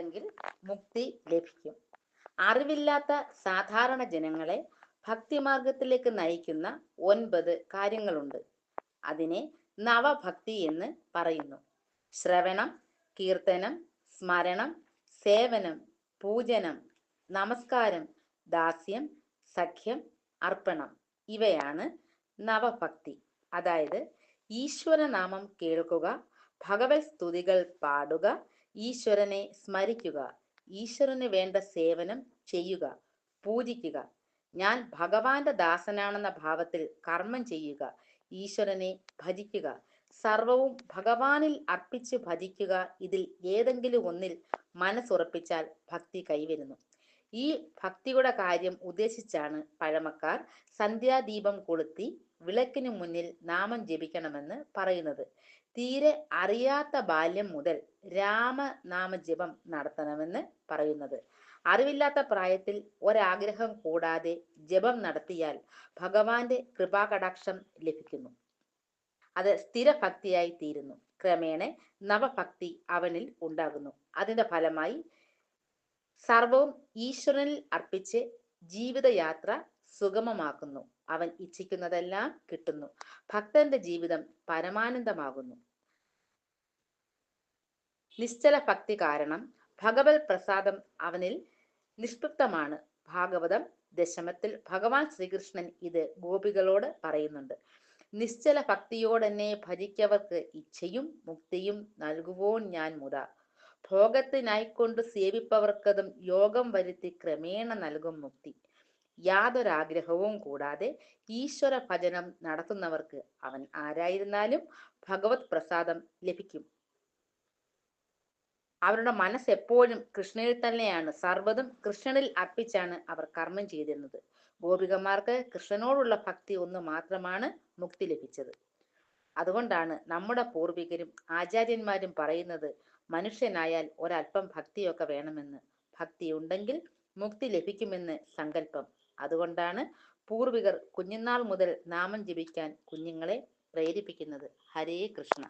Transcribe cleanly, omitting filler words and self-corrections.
ഉണ്ടെങ്കിൽ മുക്തി ലഭിക്കും. അറിവില്ലാത്ത സാധാരണ ജനങ്ങളെ ഭക്തിമാർഗത്തിലേക്ക് നയിക്കുന്ന 9 കാര്യങ്ങളുണ്ട്. അതിനെ നവഭക്തി എന്ന് പറയുന്നു. ശ്രവണം, കീർത്തനം, സ്മരണം, സേവനം, പൂജനം, നമസ്കാരം, ദാസ്യം, സഖ്യം, അർപ്പണം ഇവയാണ് നവഭക്തി. അതായത് ഈശ്വരനാമം കേൾക്കുക, ഭഗവത് സ്തുതികൾ പാടുക, ഈശ്വരനെ സ്മരിക്കുക, ഈശ്വരന് വേണ്ട സേവനം ചെയ്യുക, പൂജിക്കുക, ഞാൻ ഭഗവാന്റെ ദാസനാണെന്ന ഭാവത്തിൽ കർമ്മം ചെയ്യുക, ഈശ്വരനെ ഭജിക്കുക, സർവവും ഭഗവാനിൽ അർപ്പിച്ച് ഭജിക്കുക. ഇതിൽ ഏതെങ്കിലും ഒന്നിൽ മനസ്സുറപ്പിച്ചാൽ ഭക്തി കൈവരുന്നു. ഈ ഭക്തിയുടെ കാര്യം ഉദ്ദേശിച്ചാണ് പഴമക്കാർ സന്ധ്യാദീപം കൊളുത്തി വിളക്കിനു മുന്നിൽ നാമം ജപിക്കണമെന്ന് പറയുന്നത്. തീരെ അറിയാത്ത ബാല്യം മുതൽ രാമനാമജപം നടത്തണമെന്ന് പറയുന്നത്. അറിവില്ലാത്ത പ്രായത്തിൽ ഒരാഗ്രഹം കൂടാതെ ജപം നടത്തിയാൽ ഭഗവാന്റെ കൃപാകടാക്ഷം ലഭിക്കുന്നു. അത് സ്ഥിരഭക്തിയായി തീരുന്നു. ക്രമേണ നവഭക്തി അവനിൽ ഉണ്ടാകുന്നു. അതിന്റെ ഫലമായി സർവവും ഈശ്വരനിൽ അർപ്പിച്ച് ജീവിതയാത്ര സുഗമമാക്കുന്നു. അവൻ ഇച്ഛിക്കുന്നതെല്ലാം കിട്ടുന്നു. ഭക്തന്റെ ജീവിതം പരമാനന്ദമാകുന്നു. നിശ്ചല ഭക്തി കാരണം ഭഗവത് പ്രസാദം അവനിൽ നിഷ്പൃപ്തമാണ്. ഭാഗവതം ദശമത്തിൽ ഭഗവാൻ ശ്രീകൃഷ്ണൻ ഇത് ഗോപികളോട് പറയുന്നുണ്ട്. നിശ്ചല ഭക്തിയോടെന്നെ ഭജിക്കവർക്ക് ഇച്ഛയും മുക്തിയും നൽകുവോൻ ഞാൻ മുതാ. ഭോഗത്തിനായിക്കൊണ്ട് സേവിപ്പവർക്കതും യോഗം വരുത്തി ക്രമേണ നൽകും മുക്തി. യാതൊരാഗ്രഹവും കൂടാതെ ഈശ്വര ഭജനം നടത്തുന്നവർക്ക് അവൻ ആരായിരുന്നാലും ഭഗവത് പ്രസാദം ലഭിക്കും. അവരുടെ മനസ്സ് എപ്പോഴും കൃഷ്ണനിൽ തന്നെയാണ്. സർവ്വതും കൃഷ്ണനിൽ അർപ്പിച്ചാണ് അവർ കർമ്മം ചെയ്തിരുന്നത്. ഗോപികമാർക്ക് കൃഷ്ണനോടുള്ള ഭക്തി ഒന്ന് മാത്രമാണ് മുക്തി ലഭിച്ചത്. അതുകൊണ്ടാണ് നമ്മുടെ പൂർവികരും ആചാര്യന്മാരും പറയുന്നത് മനുഷ്യനായാൽ ഒരല്പം ഭക്തിയൊക്കെ വേണമെന്ന്. ഭക്തി ഉണ്ടെങ്കിൽ മുക്തി ലഭിക്കുമെന്ന് സങ്കല്പം. അതുകൊണ്ടാണ് പൂർവികർ കുഞ്ഞുനാൾ മുതൽ നാമം ജപിക്കാൻ കുഞ്ഞുങ്ങളെ പ്രേരിപ്പിക്കുന്നത്. ഹരേ കൃഷ്ണ.